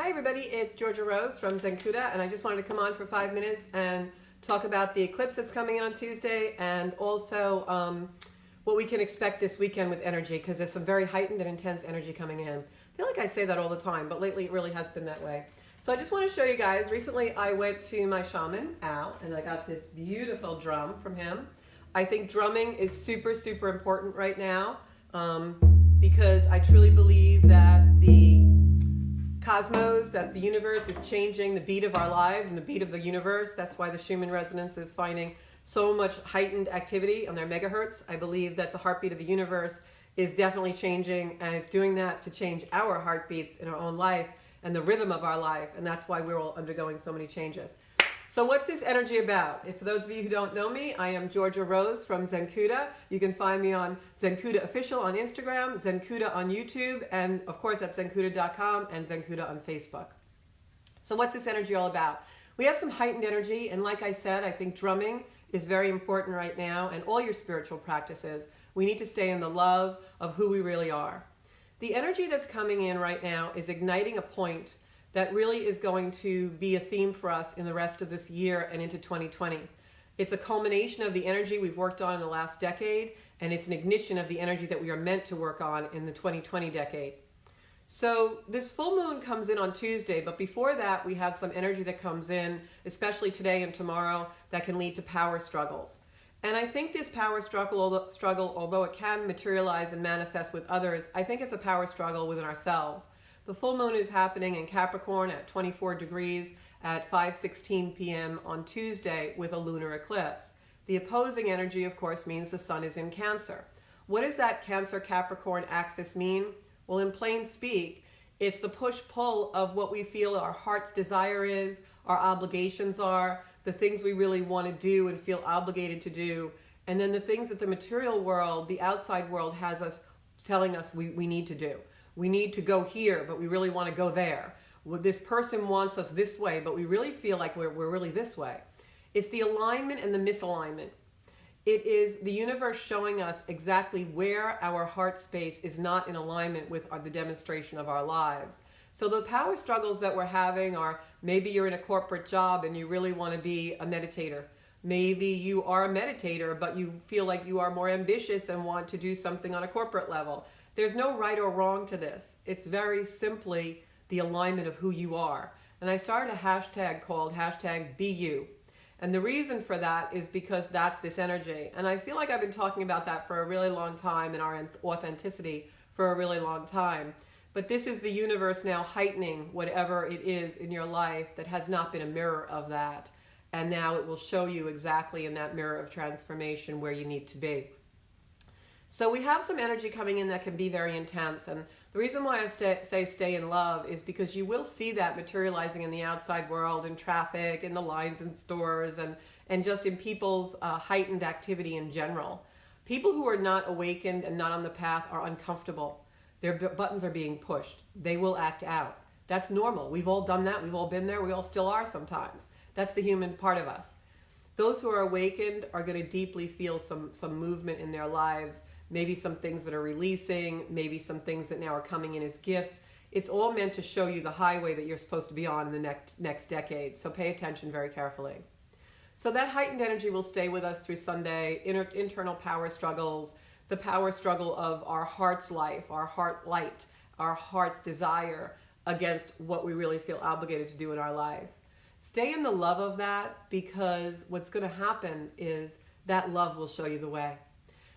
Hi everybody, it's Georgia Rose from Zenkuda, and I just wanted to come on for 5 minutes and talk about the eclipse that's coming in on Tuesday, and also what we can expect this weekend with energy, because there's some very heightened and intense energy coming in. I feel like I say that all the time, but lately it really has been that way. So I just want to show you guys, recently I went to my shaman, Al, and I got this beautiful drum from him. I think drumming is super, super important right now, because I truly believe that the cosmos, that the universe is changing the beat of our lives and the beat of the universe. That's why the Schumann resonance is finding so much heightened activity on their megahertz. I believe that the heartbeat of the universe is definitely changing, and it's doing that to change our heartbeats in our own life and the rhythm of our life, and that's why we're all undergoing so many changes. So what's this energy about? If for those of you who don't know me, I am Georgia Rose from Zenkuda. You can find me on Zenkuda Official on Instagram, Zenkuda on YouTube, and of course at zenkuda.com and Zenkuda on Facebook. So what's this energy all about? We have some heightened energy, and like I said, I think drumming is very important right now, and all your spiritual practices. We need to stay in the love of who we really are. The energy that's coming in right now is igniting a point that really is going to be a theme for us in the rest of this year and into 2020. It's a culmination of the energy we've worked on in the last decade, and it's an ignition of the energy that we are meant to work on in the 2020 decade. So this full moon comes in on Tuesday, but before that we have some energy that comes in, especially today and tomorrow, that can lead to power struggles. And I think this power struggle, although it can materialize and manifest with others, I think it's a power struggle within ourselves. The full moon is happening in Capricorn at 24 degrees at 5:16 p.m. on Tuesday with a lunar eclipse. The opposing energy, of course, means the sun is in Cancer. What does that Cancer-Capricorn axis mean? Well, in plain speak, it's the push-pull of what we feel our heart's desire is, our obligations are, the things we really want to do and feel obligated to do, and then the things that the material world, the outside world, has us telling us we need to do. We need to go here, but we really want to go there. Well, this person wants us this way, but we really feel like we're really this way. It's the alignment and the misalignment. It is the universe showing us exactly where our heart space is not in alignment with the demonstration of our lives. So the power struggles that we're having are, maybe you're in a corporate job and you really want to be a meditator. Maybe you are a meditator, but you feel like you are more ambitious and want to do something on a corporate level. There's no right or wrong to this. It's very simply the alignment of who you are. And I started a hashtag called #BeYou. And the reason for that is because that's this energy. And I feel like I've been talking about that for a really long time, and our authenticity for a really long time. But this is the universe now heightening whatever it is in your life that has not been a mirror of that. And now it will show you exactly in that mirror of transformation where you need to be. So we have some energy coming in that can be very intense, and the reason why I say stay in love is because you will see that materializing in the outside world, in traffic, in the lines in stores, and just in people's heightened activity in general. People who are not awakened and not on the path are uncomfortable. Their buttons are being pushed. They will act out. That's normal. We've all done that. We've all been there. We all still are sometimes. That's the human part of us. Those who are awakened are going to deeply feel some movement in their lives. Maybe some things that are releasing, maybe some things that now are coming in as gifts. It's all meant to show you the highway that you're supposed to be on in the next decade. So pay attention very carefully. So that heightened energy will stay with us through Sunday, internal power struggles, the power struggle of our heart's life, our heart light, our heart's desire against what we really feel obligated to do in our life. Stay in the love of that, because what's going to happen is that love will show you the way.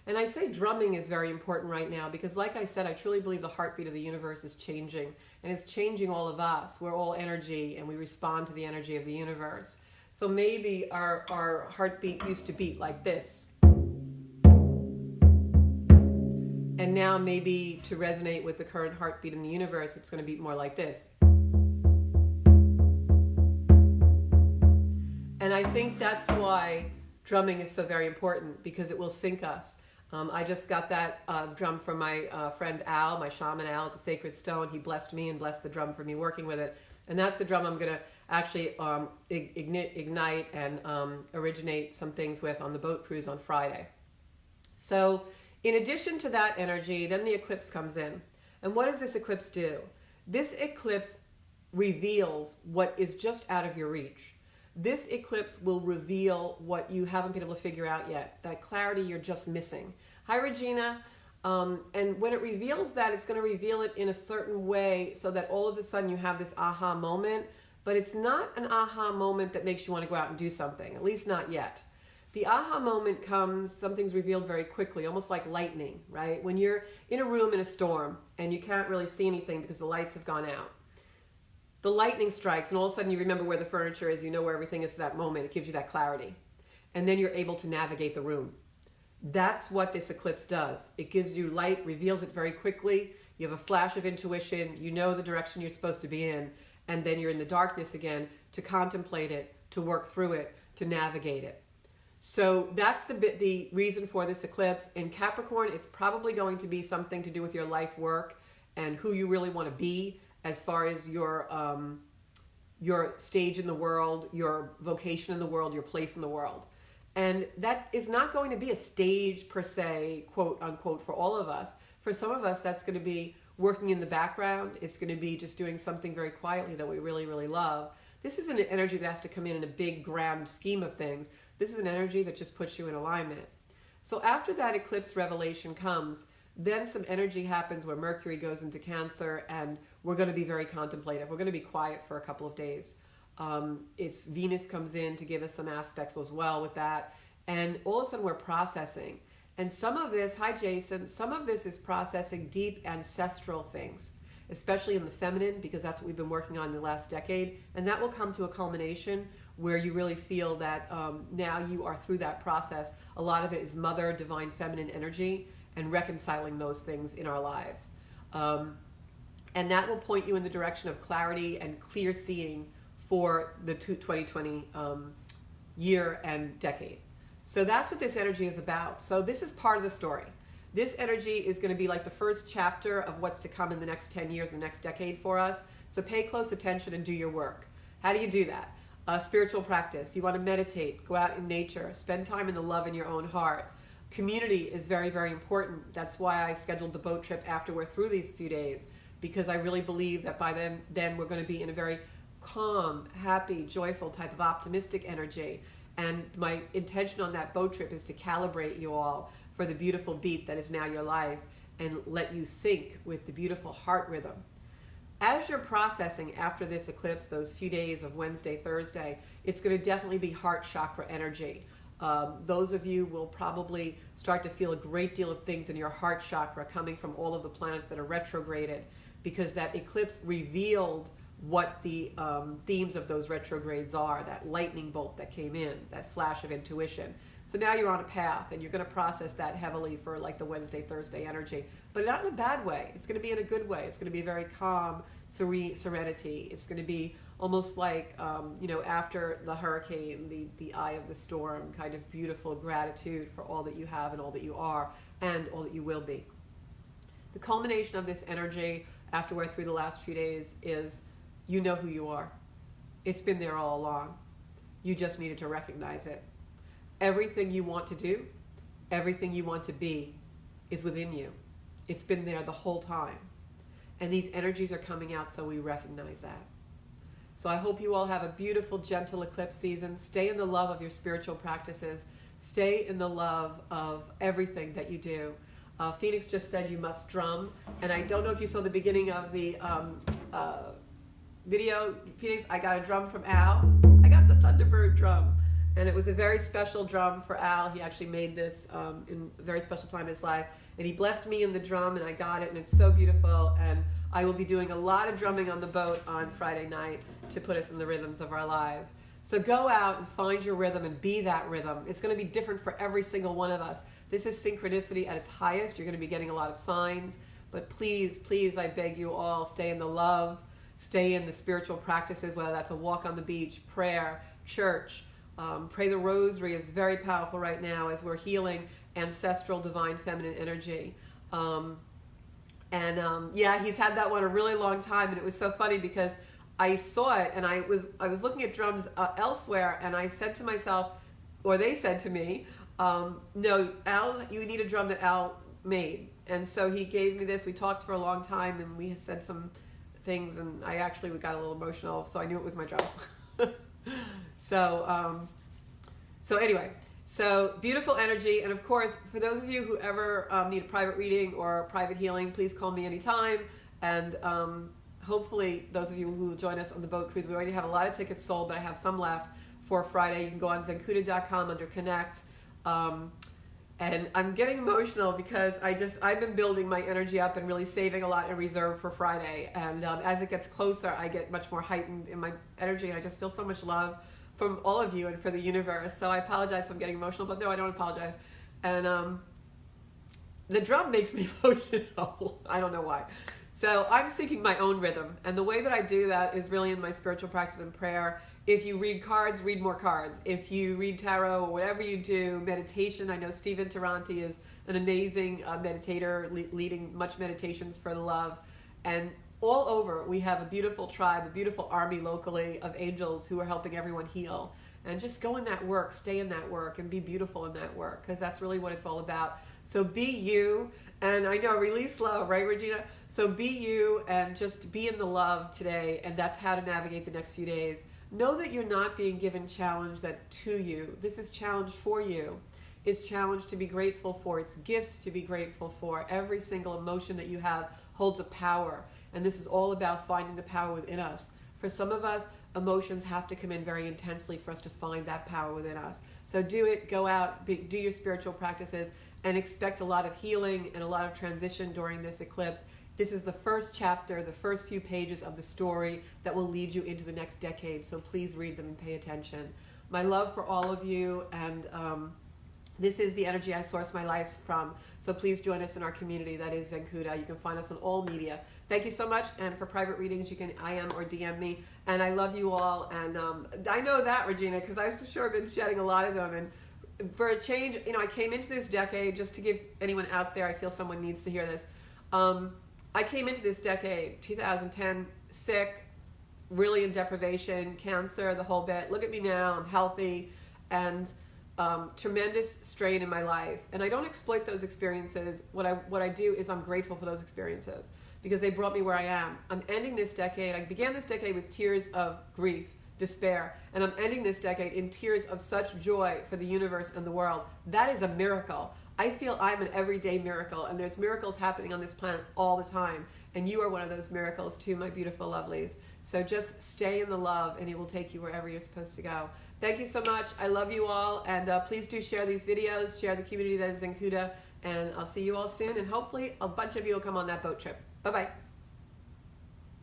And I say drumming is very important right now because, like I said, I truly believe the heartbeat of the universe is changing, and it's changing all of us. We're all energy, and we respond to the energy of the universe. So maybe our heartbeat used to beat like this. And now maybe to resonate with the current heartbeat in the universe, it's going to beat more like this. And I think that's why drumming is so very important, because it will sync us. I just got that drum from my friend Al, my shaman Al at the Sacred Stone. He blessed me and blessed the drum for me working with it. And that's the drum I'm going to actually ignite and originate some things with on the boat cruise on Friday. So in addition to that energy, then the eclipse comes in. And what does this eclipse do? This eclipse reveals what is just out of your reach. This eclipse will reveal what you haven't been able to figure out yet, that clarity you're just missing. Hi, Regina. And when it reveals that, it's going to reveal it in a certain way so that all of a sudden you have this aha moment, but it's not an aha moment that makes you want to go out and do something, at least not yet. The aha moment comes, something's revealed very quickly, almost like lightning, right? When you're in a room in a storm and you can't really see anything because the lights have gone out. The lightning strikes and all of a sudden you remember where the furniture is, you know where everything is for that moment. It gives you that clarity. And then you're able to navigate the room. That's what this eclipse does. It gives you light, reveals it very quickly. You have a flash of intuition. You know the direction you're supposed to be in. And then you're in the darkness again to contemplate it, to work through it, to navigate it. So that's the reason for this eclipse. In Capricorn, it's probably going to be something to do with your life work and who you really want to be as far as your stage in the world, your vocation in the world, your place in the world. And that is not going to be a stage per se, quote unquote, for all of us. For some of us, that's going to be working in the background. It's going to be just doing something very quietly that we really, really love. This isn't an energy that has to come in a big, grand scheme of things. This is an energy that just puts you in alignment. So after that eclipse revelation comes, then some energy happens where Mercury goes into Cancer and we're going to be very contemplative. We're going to be quiet for a couple of days. It's Venus comes in to give us some aspects as well with that. And all of a sudden we're processing. And some of this, hi Jason, some of this is processing deep ancestral things, especially in the feminine, because that's what we've been working on in the last decade. And that will come to a culmination where you really feel that now you are through that process. A lot of it is mother, divine feminine energy, and reconciling those things in our lives. And that will point you in the direction of clarity and clear seeing for the 2020 year and decade. So that's what this energy is about. So this is part of the story. This energy is going to be like the first chapter of what's to come in the next 10 years, the next decade for us. So pay close attention and do your work. How do you do that? Spiritual practice. You want to meditate, go out in nature, spend time in the love in your own heart. Community is very, very important. That's why I scheduled the boat trip after we're through these few days, because I really believe that by then we're going to be in a very calm, happy, joyful type of optimistic energy. And my intention on that boat trip is to calibrate you all for the beautiful beat that is now your life and let you sync with the beautiful heart rhythm. As you're processing after this eclipse, those few days of Wednesday, Thursday, it's going to definitely be heart chakra energy. Those of you will probably start to feel a great deal of things in your heart chakra coming from all of the planets that are retrograded, because that eclipse revealed what the themes of those retrogrades are, that lightning bolt that came in, that flash of intuition. So now you're on a path and you're going to process that heavily for like the Wednesday, Thursday energy, but not in a bad way. It's going to be in a good way. It's going to be very calm, serenity. It's going to be almost like, after the hurricane, the eye of the storm, kind of beautiful gratitude for all that you have and all that you are and all that you will be. The culmination of this energy after we're through the last few days is you know who you are. It's been there all along. You just needed to recognize it. Everything you want to do, everything you want to be is within you. It's been there the whole time. And these energies are coming out so we recognize that. So I hope you all have a beautiful, gentle eclipse season. Stay in the love of your spiritual practices. Stay in the love of everything that you do. Phoenix just said you must drum. And I don't know if you saw the beginning of the video. Phoenix, I got a drum from Al. I got the Thunderbird drum. And it was a very special drum for Al. He actually made this in a very special time in his life. And he blessed me in the drum, and I got it, and it's so beautiful. And I will be doing a lot of drumming on the boat on Friday night to put us in the rhythms of our lives. So go out and find your rhythm and be that rhythm. It's going to be different for every single one of us. This is synchronicity at its highest. You're going to be getting a lot of signs. But please, please, I beg you all, stay in the love. Stay in the spiritual practices, whether that's a walk on the beach, prayer, church. Pray the rosary is very powerful right now as we're healing ancestral divine feminine energy. He's had that one a really long time, and it was so funny because I saw it and I was looking at drums elsewhere, and I said to myself, or they said to me, no, Al, you need a drum that Al made. And so he gave me this. We talked for a long time, and we said some things, and I actually got a little emotional, so I knew it was my job. So anyway, so beautiful energy. And of course, for those of you who ever need a private reading or private healing, please call me anytime. And hopefully those of you who will join us on the boat cruise, we already have a lot of tickets sold, but I have some left for Friday. You can go on zenkuda.com under Connect. And I'm getting emotional because I've been building my energy up and really saving a lot in reserve for Friday. And as it gets closer, I get much more heightened in my energy, and I just feel so much love from all of you and for the universe. So I apologize if I'm getting emotional, but no, I don't apologize. And the drum makes me emotional. I don't know why. So I'm seeking my own rhythm. And the way that I do that is really in my spiritual practice and prayer. If you read cards, read more cards. If you read tarot, or whatever you do, meditation. I know Stephen Taranti is an amazing meditator, leading much meditations for the love. And all over, we have a beautiful tribe, a beautiful army locally of angels who are helping everyone heal. And just go in that work, stay in that work, and be beautiful in that work, because that's really what it's all about. So be you, and I know, release love, right, Regina? So be you, and just be in the love today, and that's how to navigate the next few days. Know that you're not being given challenge that to you. This is challenge for you. It's challenge to be grateful for. It's gifts to be grateful for. Every single emotion that you have holds a power. And this is all about finding the power within us. For some of us, emotions have to come in very intensely for us to find that power within us. So do it, go out, do your spiritual practices, and expect a lot of healing and a lot of transition during this eclipse. This is the first chapter, the first few pages of the story that will lead you into the next decade. So please read them and pay attention. My love for all of you, and this is the energy I source my life from. So please join us in our community. That is Zenkuda. You can find us on all media. Thank you so much. And for private readings, you can IM or DM me. And I love you all. And I know that, Regina, because I've sure been shedding a lot of them. And for a change, I came into this decade, just to give anyone out there, I feel someone needs to hear this. I came into this decade, 2010, sick, really in deprivation, cancer, the whole bit. Look at me now, I'm healthy, and tremendous strain in my life. And I don't exploit those experiences. What I do is I'm grateful for those experiences because they brought me where I am. I'm ending this decade. I began this decade with tears of grief, despair, and I'm ending this decade in tears of such joy for the universe and the world. That is a miracle. I feel I'm an everyday miracle, and there's miracles happening on this planet all the time. And you are one of those miracles too, my beautiful lovelies. So just stay in the love, and it will take you wherever you're supposed to go. Thank you so much. I love you all, and please do share these videos, share the community that is Zenkuda, and I'll see you all soon, and hopefully a bunch of you will come on that boat trip. Bye-bye.